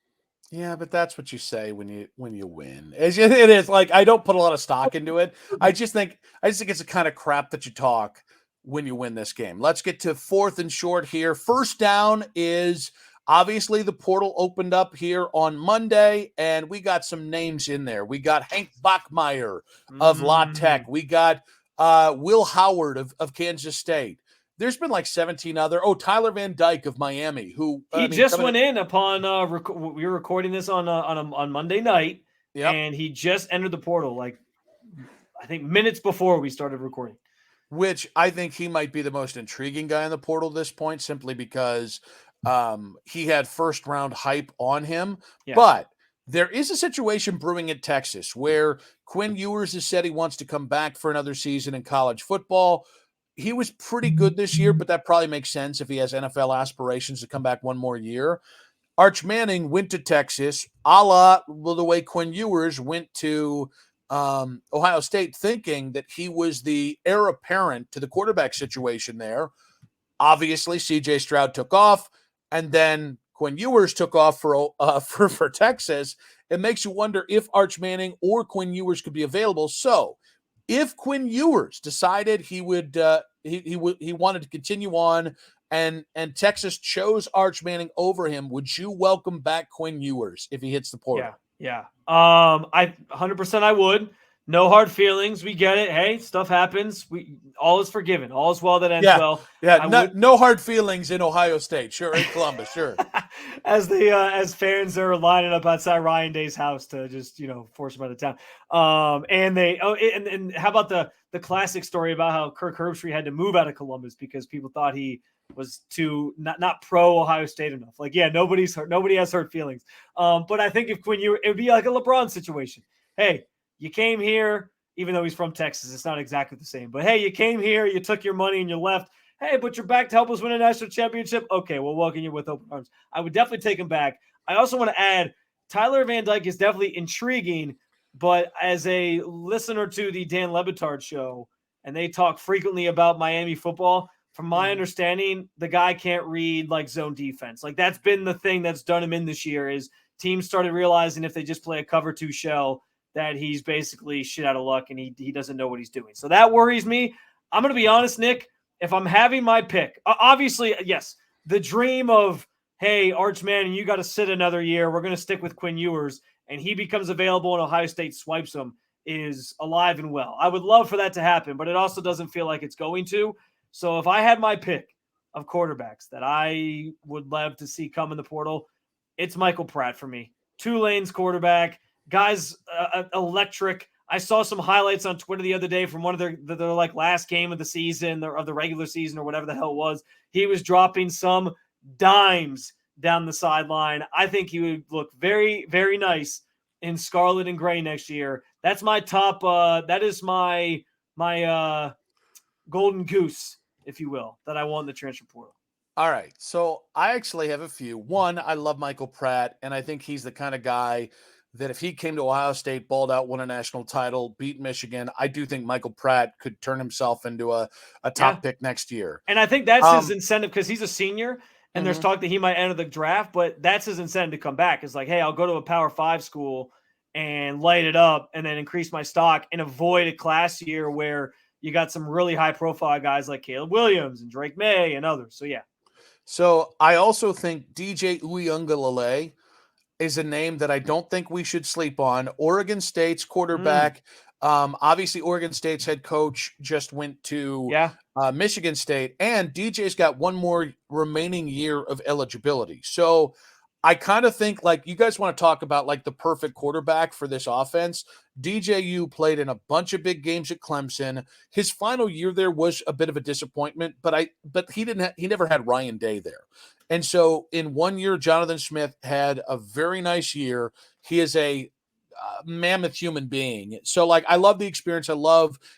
Yeah, but that's what you say when you win. It is like I don't put a lot of stock into it. I just think it's the kind of crap that you talk when you win this game. Let's get to 4th and short here. First down is obviously the portal opened up here on Monday, and we got some names in there. We got Hank Bachmeier of La Tech. We got Will Howard of Kansas State. There's been like 17 other. Oh, Tyler Van Dyke of Miami, who just went in upon we were recording this on Monday night, and he just entered the portal like I think minutes before we started recording. Which I think he might be the most intriguing guy in the portal at this point, simply because he had first round hype on him. Yeah. But there is a situation brewing at Texas where Quinn Ewers has said he wants to come back for another season in college football. He was pretty good this year, but that probably makes sense if he has NFL aspirations to come back one more year. Arch Manning went to Texas, a la the way Quinn Ewers went to Ohio State, thinking that he was the heir apparent to the quarterback situation there. Obviously, C.J. Stroud took off, and then Quinn Ewers took off for Texas. It makes you wonder if Arch Manning or Quinn Ewers could be available. So, if Quinn Ewers decided he would he wanted to continue on and Texas chose Arch Manning over him, would you welcome back Quinn Ewers if he hits the portal? Yeah. I 100% I would. No hard feelings. We get it. Hey, stuff happens. All is forgiven. All is well that ends well. Yeah. No hard feelings in Ohio State. Sure. In Columbus. Sure. As fans are lining up outside Ryan Day's house to just, force him out of town. And how about the classic story about how Kirk Herbstreit had to move out of Columbus because people thought he was too not pro Ohio State enough. Like, yeah, nobody has hurt feelings. But I think if Quinn Ewers, it would be like a LeBron situation. Hey, you came here, even though he's from Texas, it's not exactly the same. But hey, you came here, you took your money and you left. Hey, but you're back to help us win a national championship. Okay, we'll welcome you with open arms. I would definitely take him back. I also want to add, Tyler Van Dyke is definitely intriguing, but as a listener to the Dan Le Batard show, and they talk frequently about Miami football, from my understanding, the guy can't read like zone defense. Like that's been the thing that's done him in this year is teams started realizing if they just play a cover 2 shell that he's basically shit out of luck and he doesn't know what he's doing. So that worries me. I'm going to be honest, Nick, if I'm having my pick, obviously, yes, the dream of, hey, Arch Manning, you got to sit another year. We're going to stick with Quinn Ewers and he becomes available and Ohio State swipes him is alive and well. I would love for that to happen, but it also doesn't feel like it's going to. So if I had my pick of quarterbacks that I would love to see come in the portal, it's Michael Pratt for me. Tulane's quarterback, guy's electric. I saw some highlights on Twitter the other day from one of their like last game of the season or of the regular season or whatever the hell it was. He was dropping some dimes down the sideline. I think he would look very, very nice in scarlet and gray next year. That's my top. That is my golden goose, if you will, that I want in the transfer portal. All right. So I actually have a few. One, I love Michael Pratt, and I think he's the kind of guy that if he came to Ohio State, balled out, won a national title, beat Michigan, I do think Michael Pratt could turn himself into a top pick next year. And I think that's his incentive because he's a senior, and there's talk that he might enter the draft, but that's his incentive to come back. It's like, hey, I'll go to a Power 5 school and light it up and then increase my stock and avoid a class year where you got some really high-profile guys like Caleb Williams and Drake May and others. So, yeah. So I also think DJ Uiagalelei is a name that I don't think we should sleep on. Oregon State's quarterback. Obviously, Oregon State's head coach just went to Michigan State, and DJ's got one more remaining year of eligibility. So I kind of think like you guys want to talk about like the perfect quarterback for this offense. DJU played in a bunch of big games at Clemson. His final year there was a bit of a disappointment, but he never had Ryan Day there. And so in 1 year, Jonathan Smith had a very nice year. He is a mammoth human being. So like, I love the experience.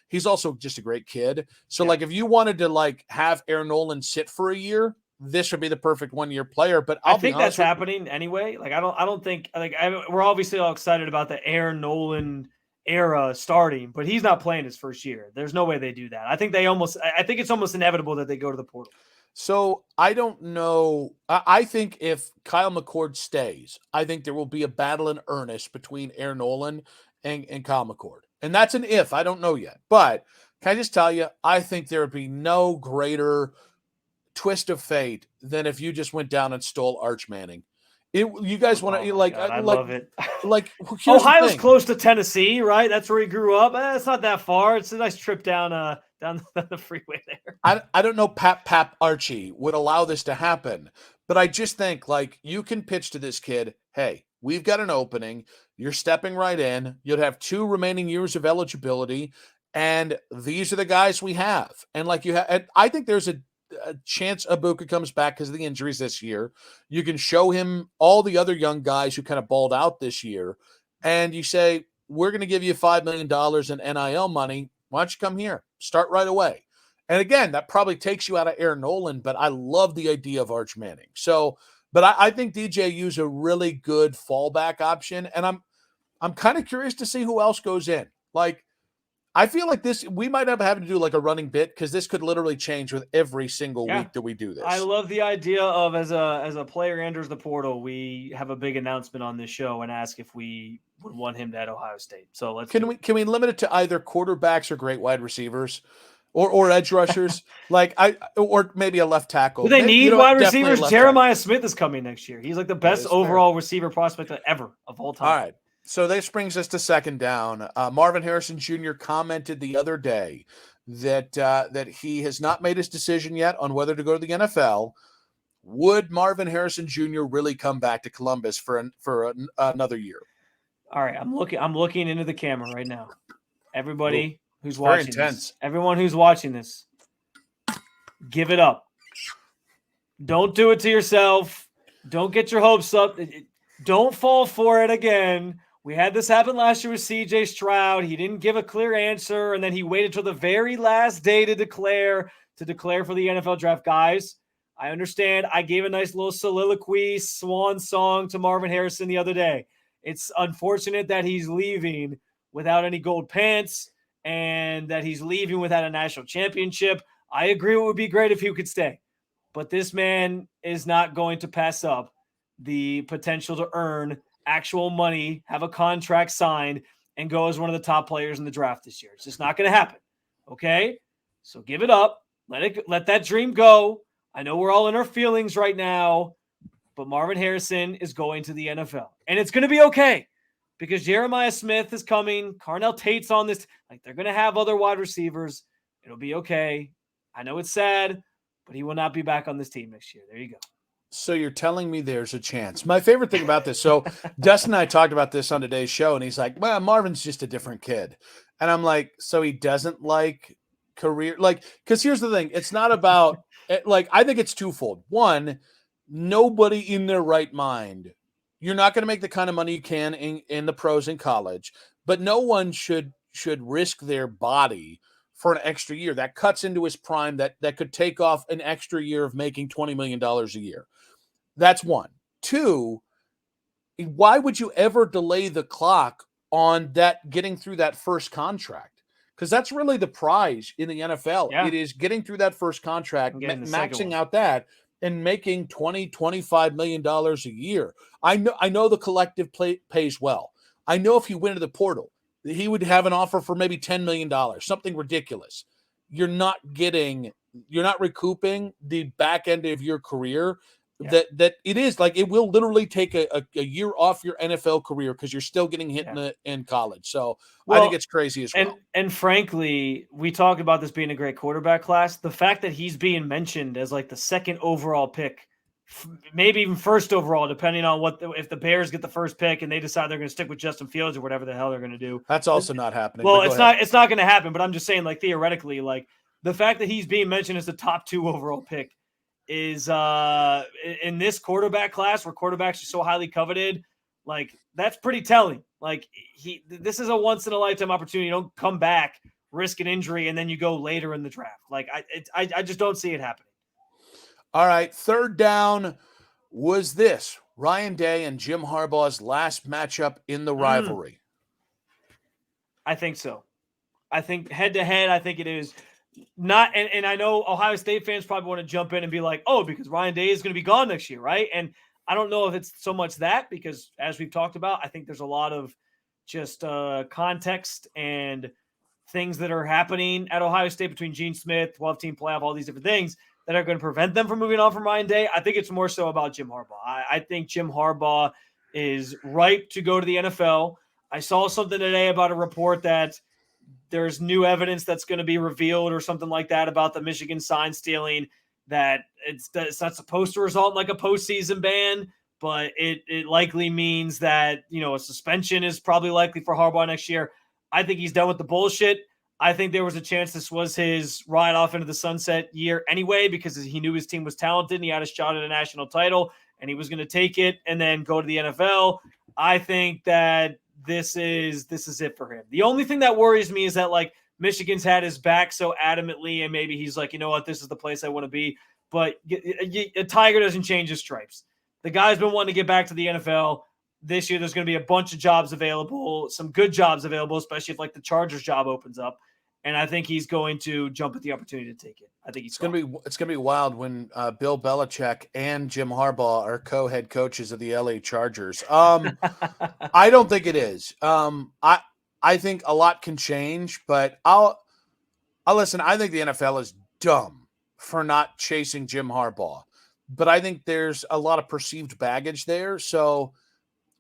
He's also just a great kid. So like, if you wanted to like have Aaron Nolan sit for a year, this would be the perfect 1 year player, but I think that's happening anyway. Like, I don't think we're obviously all excited about the Aaron Nolan era starting, but he's not playing his first year. There's no way they do that. I think it's almost inevitable that they go to the portal. So I don't know. I think if Kyle McCord stays, I think there will be a battle in earnest between Aaron Nolan and Kyle McCord. And that's an if. I don't know yet. But can I just tell you, I think there would be no greater twist of fate than if you just went down and stole Arch Manning. You guys want to I love it. Like Ohio's close to Tennessee, right? That's where he grew up. It's not that far. It's a nice trip down the freeway there. I don't know. Pap Archie would allow this to happen, but I just think like you can pitch to this kid, hey, we've got an opening. You're stepping right in. You'll have 2 remaining years of eligibility, and these are the guys we have. And like you have, and I think there's a chance Ibuka comes back because of the injuries this year. You can show him all the other young guys who kind of balled out this year, and you say, we're going to give you $5 million in NIL money. Why don't you come here? Start right away. And again, that probably takes you out of Aaron Nolan, but I love the idea of Arch Manning. So, but I think DJU's a really good fallback option, and I'm kind of curious to see who else goes in. Like, I feel like we might have to do like a running bit because this could literally change with every single week that we do this. I love the idea of as a player enters the portal, we have a big announcement on this show and ask if we would want him to at Ohio State. So can we limit it to either quarterbacks or great wide receivers or edge rushers? Or maybe a left tackle. Do they need wide receivers? Jeremiah Smith is coming next year. He's like the best overall receiver prospect ever of all time. All right. So this brings us to second down. Marvin Harrison Jr. commented the other day that he has not made his decision yet on whether to go to the NFL. Would Marvin Harrison Jr. really come back to Columbus for another year? All right, I'm looking into the camera right now. Everybody who's watching this, everyone who's watching this, give it up. Don't do it to yourself. Don't get your hopes up. Don't fall for it again. We had this happen last year with CJ Stroud. He didn't give a clear answer, and then he waited till the very last day to declare for the NFL draft. Guys, I understand. I gave a nice little soliloquy, swan song to Marvin Harrison the other day. It's unfortunate that he's leaving without any gold pants and that he's leaving without a national championship. I agree it would be great if he could stay. But this man is not going to pass up the potential to earn actual money, have a contract signed, and go as one of the top players in the draft this year. It's just not going to happen. Okay? So give it up. Let that dream go. I know we're all in our feelings right now, but Marvin Harrison is going to the NFL. And it's going to be okay because Jeremiah Smith is coming. Carnell Tate's on this. Like, they're going to have other wide receivers. It'll be okay. I know it's sad, but he will not be back on this team next year. There you go. So you're telling me there's a chance. My favorite thing about this, so Dustin and I talked about this on today's show, and he's like, well, Marvin's just a different kid. And I'm like, so he doesn't like career? Like, because here's the thing. It's not about, like, I think it's twofold. One, nobody in their right mind, you're not going to make the kind of money you can in the pros in college, but no one should risk their body for an extra year. That cuts into his prime that could take off an extra year of making $20 million a year. That's one. Two, why would you ever delay the clock on that getting through that first contract? Because that's really the prize in the NFL. Yeah. It is getting through that first contract, maxing out that, and making $20-25 million a year. I know the collective pays well. I know if he went to the portal, he would have an offer for maybe $10 million, something ridiculous. You're not recouping the back end of your career. Yeah. That it is like, it will literally take a year off your NFL career because you're still getting hit in college. So I think it's crazy as well. And frankly, we talked about this being a great quarterback class. The fact that he's being mentioned as like the second overall pick, maybe even first overall, depending on if the Bears get the first pick and they decide they're going to stick with Justin Fields or whatever the hell they're going to do. That's also not happening. Well, it's not going to happen, but I'm just saying, like, theoretically, like, the fact that he's being mentioned as the top 2 overall pick is in this quarterback class where quarterbacks are so highly coveted, like, that's pretty telling. Like, this is a once in a lifetime opportunity. You don't come back, risk an injury, and then you go later in the draft. Like, I just don't see it happening. All right, third down was this Ryan Day and Jim Harbaugh's last matchup in the rivalry. I think so. I think head to head, I think it is not. And I know Ohio State fans probably want to jump in and be like, oh, because Ryan Day is going to be gone next year, right? And I don't know if it's so much that, because as we've talked about, I think there's a lot of just context and things that are happening at Ohio State between Gene Smith, 12-team playoff, all these different things that are going to prevent them from moving on from Ryan Day. I think it's more so about Jim Harbaugh. I think Jim Harbaugh is ripe to go to the NFL. I saw something today about a report that there's new evidence that's going to be revealed or something like that about the Michigan sign stealing, that it's not supposed to result in like a postseason ban, but it likely means that, a suspension is probably likely for Harbaugh next year. I think he's done with the bullshit. I think there was a chance this was his ride off into the sunset year anyway, because he knew his team was talented and he had a shot at a national title and he was going to take it and then go to the NFL. I think that this is it for him. The only thing that worries me is that, like, Michigan's had his back so adamantly, and maybe he's like, you know what, this is the place I want to be. But a tiger doesn't change his stripes. The guy's been wanting to get back to the NFL. This year there's going to be a bunch of jobs available, some good jobs available, especially if like the Chargers job opens up. And I think he's going to jump at the opportunity to take it. I think it's going to be wild when Bill Belichick and Jim Harbaugh are co-head coaches of the LA Chargers. I don't think it is. I think a lot can change, but I'll listen. I think the NFL is dumb for not chasing Jim Harbaugh, but I think there's a lot of perceived baggage there. So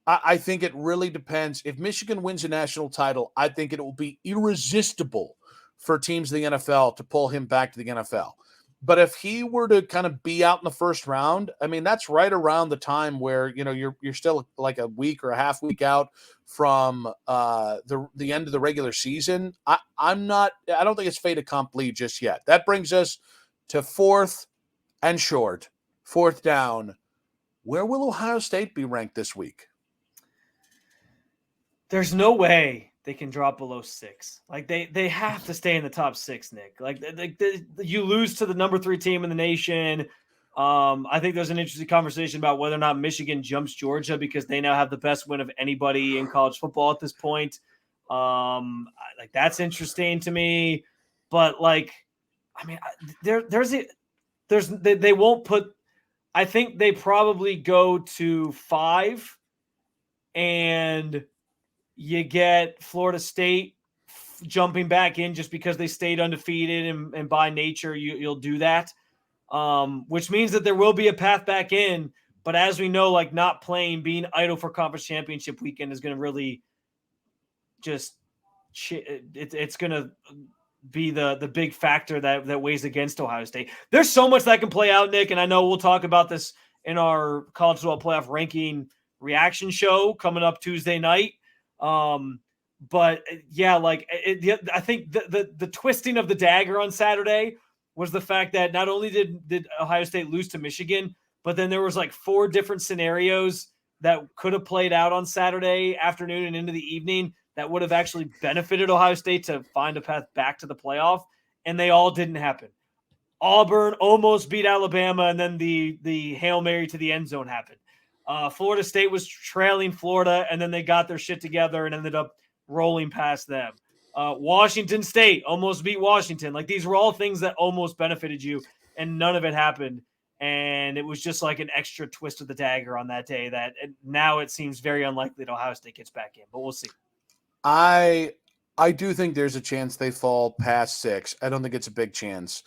I think it really depends. If Michigan wins a national title, I think it will be irresistible for teams in the NFL to pull him back to the NFL. But if he were to kind of be out in the first round, I mean, that's right around the time where, you're still like a week or a half week out from the end of the regular season. I don't think it's fait accompli just yet. That brings us to fourth down. Where will Ohio State be ranked this week? There's no way they can drop below 6. Like they have to stay in the top 6, Nick. Like you lose to the number 3 team in the nation. I think there's an interesting conversation about whether or not Michigan jumps Georgia because they now have the best win of anybody in college football at this point. Like that's interesting to me, but like I mean, they won't put. I think they probably go to 5, and you get Florida State jumping back in just because they stayed undefeated, and by nature you'll do that, which means that there will be a path back in. But as we know, like not playing, being idle for conference championship weekend is going to really just it's going to be the big factor that weighs against Ohio State. There's so much that can play out, Nick, and I know we'll talk about this in our college football playoff ranking reaction show coming up Tuesday night. But yeah, like I think the twisting of the dagger on Saturday was the fact that not only did Ohio State lose to Michigan, but then there was like 4 different scenarios that could have played out on Saturday afternoon and into the evening that would have actually benefited Ohio State to find a path back to the playoff, and they all didn't happen. Auburn almost beat Alabama, and then the Hail Mary to the end zone happened. Florida State was trailing Florida, and then they got their shit together and ended up rolling past them. Washington State almost beat Washington. Like, these were all things that almost benefited you, and none of it happened. And it was just like an extra twist of the dagger on that day that now it seems very unlikely that Ohio State gets back in, but we'll see. I do think there's a chance they fall past 6. I don't think it's a big chance.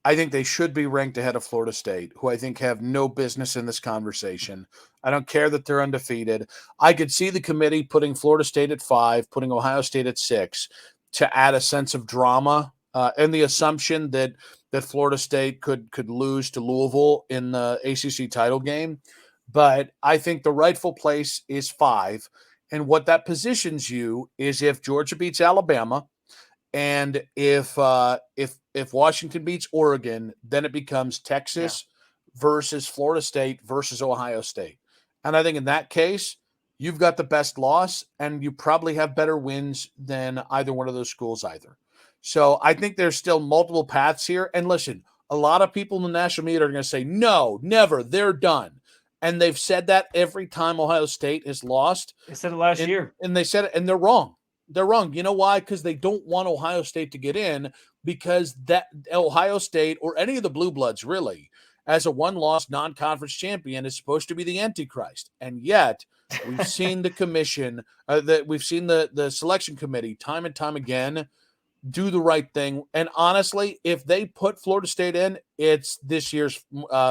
I think they should be ranked ahead of Florida State, who I think have no business in this conversation. I don't care that they're undefeated. I could see the committee putting Florida State at 5, putting Ohio State at 6 to add a sense of drama and the assumption that Florida State could lose to Louisville in the ACC title game. But I think the rightful place is 5. And what that positions you is if Georgia beats Alabama, and if Washington beats Oregon, then it becomes Texas versus Florida State versus Ohio State. And I think in that case, you've got the best loss, and you probably have better wins than either one of those schools either. So I think there's still multiple paths here. And listen, a lot of people in the national media are going to say, no, never, they're done. And they've said that every time Ohio State has lost. They said it last year. And they said it, and they're wrong. They're wrong. You know why? Because they don't want Ohio State to get in, because that Ohio State or any of the Blue Bloods really, as a one-loss non-conference champion, is supposed to be the Antichrist. And yet we've seen the commission, we've seen the selection committee time and time again do the right thing. And honestly, if they put Florida State in, it's this year's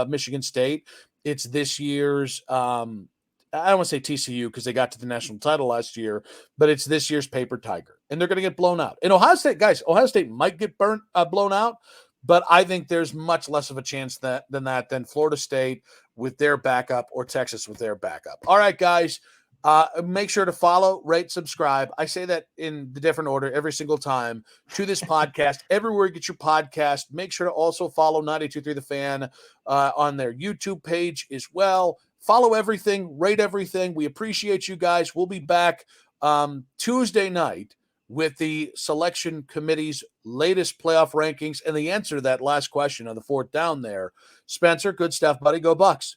Michigan State. It's this year's I don't want to say TCU because they got to the national title last year, but it's this year's Paper Tiger, and they're going to get blown out. And Ohio State might get blown out, but I think there's much less of a chance than Florida State with their backup or Texas with their backup. All right, guys, make sure to follow, rate, subscribe. I say that in the different order every single time to this podcast. Everywhere you get your podcast, make sure to also follow 92.3 The Fan on their YouTube page as well. Follow everything, rate everything. We appreciate you guys. We'll be back Tuesday night with the selection committee's latest playoff rankings and the answer to that last question on the 4th down there. Spencer, good stuff, buddy. Go Bucks.